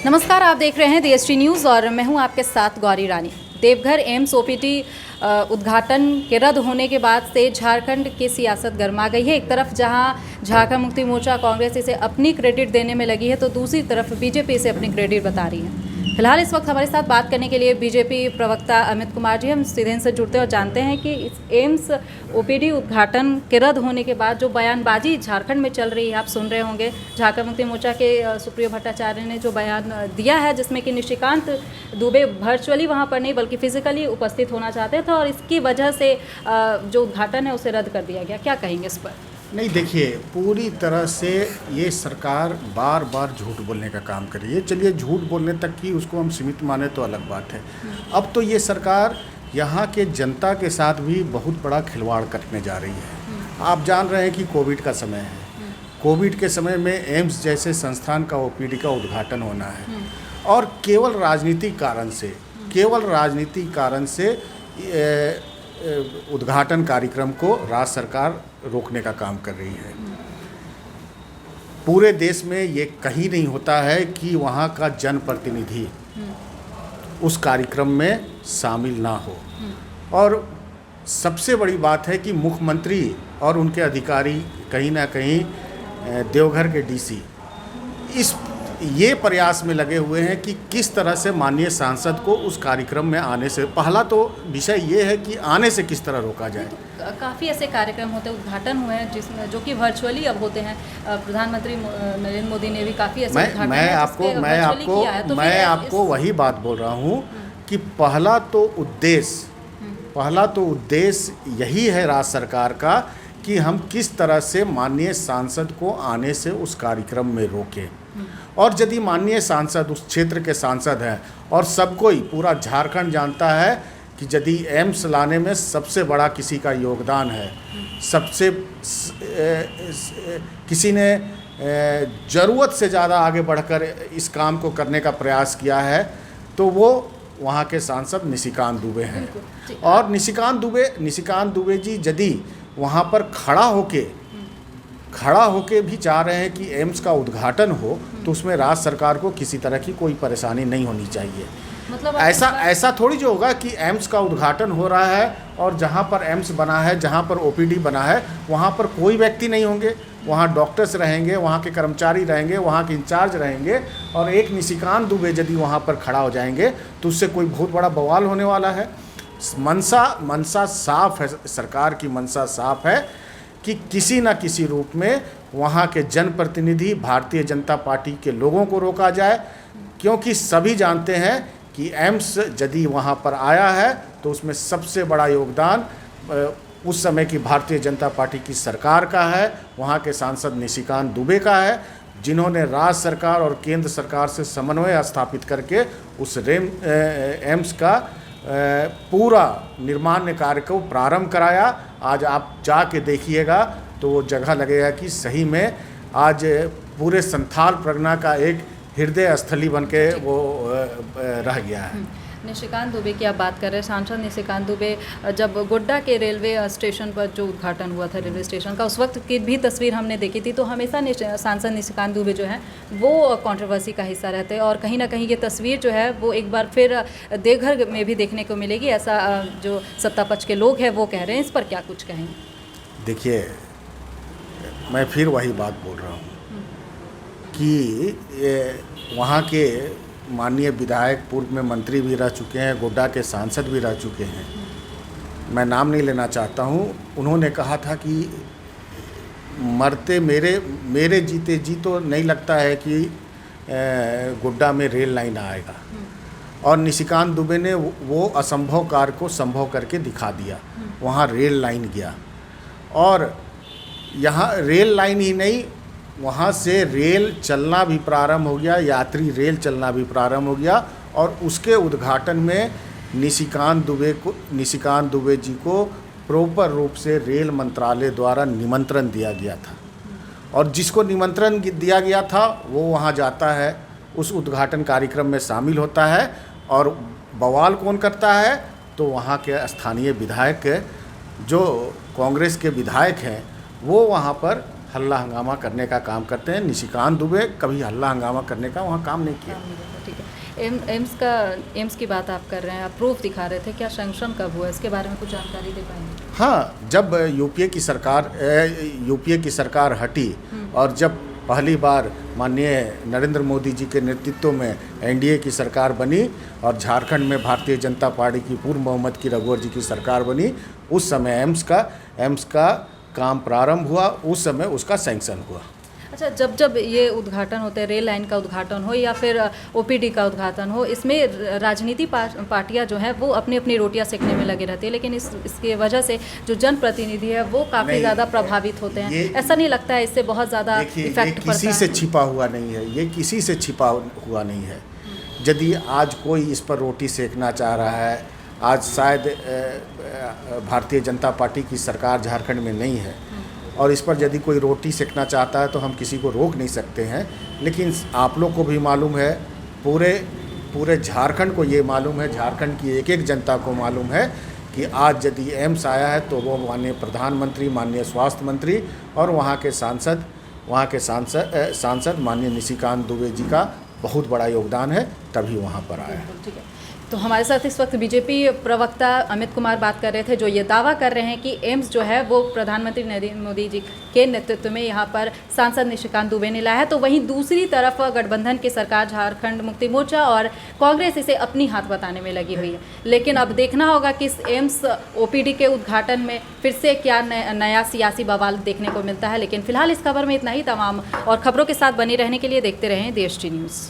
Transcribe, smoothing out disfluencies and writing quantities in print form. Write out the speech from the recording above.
नमस्कार, आप देख रहे हैं DST न्यूज़ और मैं हूं आपके साथ गौरी रानी। देवघर एम्स ओपीडी उद्घाटन के रद्द होने के बाद से झारखंड की सियासत गर्मा गई है। एक तरफ जहां झारखंड मुक्ति मोर्चा कांग्रेस इसे अपनी क्रेडिट देने में लगी है, तो दूसरी तरफ बीजेपी इसे अपनी क्रेडिट बता रही है। फिलहाल इस वक्त हमारे साथ बात करने के लिए बीजेपी प्रवक्ता अमित कुमार जी, हम सीधे इनसे जुड़ते हैं और जानते हैं कि इस एम्स ओपीडी उद्घाटन के रद्द होने के बाद जो बयानबाजी झारखंड में चल रही है, आप सुन रहे होंगे। झारखंड मुक्ति मोर्चा के सुप्रियो भट्टाचार्य ने जो बयान दिया है, जिसमें कि निशिकांत दुबे वर्चुअली वहां पर नहीं बल्कि फिजिकली उपस्थित होना चाहते थे और इसकी वजह से जो उद्घाटन है उसे रद्द कर दिया गया। क्या कहेंगे इस पर? नहीं, देखिए, पूरी तरह से ये सरकार बार बार झूठ बोलने का काम कर रही है। चलिए, झूठ बोलने तक की उसको हम सीमित माने तो अलग बात है। अब तो ये सरकार यहाँ के जनता के साथ भी बहुत बड़ा खिलवाड़ करने जा रही है। आप जान रहे हैं कि कोविड का समय है। कोविड के समय में एम्स जैसे संस्थान का ओपीडी का उद्घाटन होना है और केवल राजनीतिक कारण से उद्घाटन कार्यक्रम को राज्य सरकार रोकने का काम कर रही है। पूरे देश में ये कहीं नहीं होता है कि वहाँ का जनप्रतिनिधि उस कार्यक्रम में शामिल ना हो। और सबसे बड़ी बात है कि मुख्यमंत्री और उनके अधिकारी कहीं ना कहीं देवघर के डीसी ये प्रयास में लगे हुए हैं कि किस तरह से माननीय सांसद को उस कार्यक्रम में आने से, पहला तो विषय ये है कि आने से किस तरह रोका जाए। काफ़ी ऐसे कार्यक्रम होते हैं, उद्घाटन हुए हैं जिसमें जो कि वर्चुअली अब होते हैं। प्रधानमंत्री नरेंद्र मोदी ने भी काफ़ी ऐसे उद्घाटन मैं आपको वही बात बोल रहा हूँ कि पहला तो उद्देश्य यही है राज्य सरकार का कि हम किस तरह से माननीय सांसद को आने से उस कार्यक्रम में रोकें। और यदि माननीय सांसद उस क्षेत्र के सांसद हैं और सबको ही पूरा झारखंड जानता है कि यदि एम्स लाने में सबसे बड़ा किसी का योगदान है, किसी ने ज़रूरत से ज़्यादा आगे बढ़कर इस काम को करने का प्रयास किया है, तो वो वहाँ के सांसद निशिकांत दुबे हैं। और निशिकांत दुबे जी यदि वहाँ पर खड़ा होके भी चाह रहे हैं कि एम्स का उद्घाटन हो, तो उसमें राज्य सरकार को किसी तरह की कोई परेशानी नहीं होनी चाहिए। मतलब ऐसा थोड़ी जो होगा कि एम्स का उद्घाटन हो रहा है और जहाँ पर एम्स बना है, जहाँ पर ओपीडी बना है, वहाँ पर कोई व्यक्ति नहीं होंगे। वहाँ डॉक्टर्स रहेंगे, वहाँ के कर्मचारी रहेंगे, वहाँ के इंचार्ज रहेंगे और एक निशिकांत दुबे यदि वहाँ पर खड़ा हो जाएंगे तो उससे कोई बहुत बड़ा बवाल होने वाला है। मनसा साफ है, सरकार की मनसा साफ है कि किसी न किसी रूप में वहाँ के जनप्रतिनिधि भारतीय जनता पार्टी के लोगों को रोका जाए, क्योंकि सभी जानते हैं कि एम्स यदि वहाँ पर आया है तो उसमें सबसे बड़ा योगदान उस समय की भारतीय जनता पार्टी की सरकार का है, वहाँ के सांसद निशिकांत दुबे का है, जिन्होंने राज्य सरकार और केंद्र सरकार से समन्वय स्थापित करके उस एम्स का पूरा निर्माण कार्य को प्रारंभ कराया। आज आप जाके देखिएगा तो वो जगह लगेगा कि सही में आज पूरे संथाल परगना का एक हृदय स्थली बन के वो रह गया है। निशिकांत दुबे की आप बात कर रहे हैं। सांसद निशिकांत दुबे जब गोड्डा के रेलवे स्टेशन पर जो उद्घाटन हुआ था रेलवे स्टेशन का, उस वक्त की भी तस्वीर हमने देखी थी, तो हमेशा सांसद निशिकांत दुबे जो है वो कंट्रोवर्सी का हिस्सा रहते हैं और कहीं ना कहीं ये तस्वीर जो है वो एक बार फिर देवघर में भी देखने को मिलेगी, ऐसा जो सत्ता पक्ष के लोग हैं वो कह रहे हैं। इस पर क्या कुछ कहेंगे? देखिए, मैं फिर वही बात बोल रहा हूँ कि वहाँ के माननीय विधायक पूर्व में मंत्री भी रह चुके हैं, गोड्डा के सांसद भी रह चुके हैं, मैं नाम नहीं लेना चाहता हूँ। उन्होंने कहा था कि मरते मेरे जीते जी तो नहीं लगता है कि गोड्डा में रेल लाइन आएगा। और निशिकांत दुबे ने वो असंभव कार्य को संभव करके दिखा दिया। वहाँ रेल लाइन गया और यहाँ रेल लाइन ही नहीं, वहाँ से रेल चलना भी प्रारंभ हो गया, यात्री रेल चलना भी प्रारंभ हो गया। और उसके उद्घाटन में निशिकांत दुबे जी को प्रॉपर रूप से रेल मंत्रालय द्वारा निमंत्रण दिया गया था और जिसको निमंत्रण दिया गया था वो वहाँ जाता है, उस उद्घाटन कार्यक्रम में शामिल होता है। और बवाल कौन करता है? तो वहाँ के स्थानीय विधायक, जो कांग्रेस के विधायक हैं, वो वहाँ पर हल्ला हंगामा करने का काम करते हैं। निशिकांत दुबे कभी हल्ला हंगामा करने का वहाँ काम नहीं किया। ठीक है। एम्स की बात आप कर रहे हैं, आप प्रूफ दिखा रहे थे, क्या सैंक्शन कब हुआ, इसके बारे में कुछ जानकारी दे पाएंगे? हाँ, जब यूपीए की सरकार हटी और जब पहली बार माननीय नरेंद्र मोदी जी के नेतृत्व में एनडीए की सरकार बनी और झारखंड में भारतीय जनता पार्टी की पूर्व बहुमत की रघुवर जी की सरकार बनी, उस समय एम्स का काम प्रारंभ हुआ, उस समय उसका सैंक्शन हुआ। अच्छा, जब ये उद्घाटन होते हैं, रेल लाइन का उद्घाटन हो या फिर ओपीडी का उद्घाटन हो, इसमें राजनीति पार्टियां जो है वो अपनी अपनी रोटियां सेकने में लगे रहती है, लेकिन इसकी वजह से जो जनप्रतिनिधि है वो काफ़ी ज़्यादा प्रभावित होते हैं। ऐसा नहीं लगता है इससे बहुत ज़्यादा इफेक्ट पड़ता है? किसी से छिपा हुआ नहीं है, ये किसी से छिपा हुआ नहीं है। यदि आज कोई इस पर रोटी सेकना चाह रहा है, आज शायद भारतीय जनता पार्टी की सरकार झारखंड में नहीं है और इस पर यदि कोई रोटी सेकना चाहता है तो हम किसी को रोक नहीं सकते हैं। लेकिन आप लोग को भी मालूम है, पूरे झारखंड को ये मालूम है, झारखंड की एक एक जनता को मालूम है कि आज यदि एम्स आया है तो वो माननीय प्रधानमंत्री, माननीय स्वास्थ्य मंत्री और वहाँ के सांसद माननीय निशिकांत दुबे जी का बहुत बड़ा योगदान है, तभी वहाँ पर आया है। ठीक है। तो हमारे साथ इस वक्त बीजेपी प्रवक्ता अमित कुमार बात कर रहे थे, जो ये दावा कर रहे हैं कि एम्स जो है वो प्रधानमंत्री नरेंद्र मोदी जी के नेतृत्व में यहाँ पर सांसद निशिकांत दुबे ने लाया है। तो वहीं दूसरी तरफ गठबंधन की सरकार झारखंड मुक्ति मोर्चा और कांग्रेस इसे अपनी हाथ बताने में लगी हुई है। लेकिन अब देखना होगा कि इस एम्स ओपीडी के उद्घाटन में फिर से क्या नया सियासी बवाल देखने को मिलता है। लेकिन फिलहाल इस खबर में इतना ही। तमाम और खबरों के साथ बने रहने के लिए देखते रहें DST न्यूज़।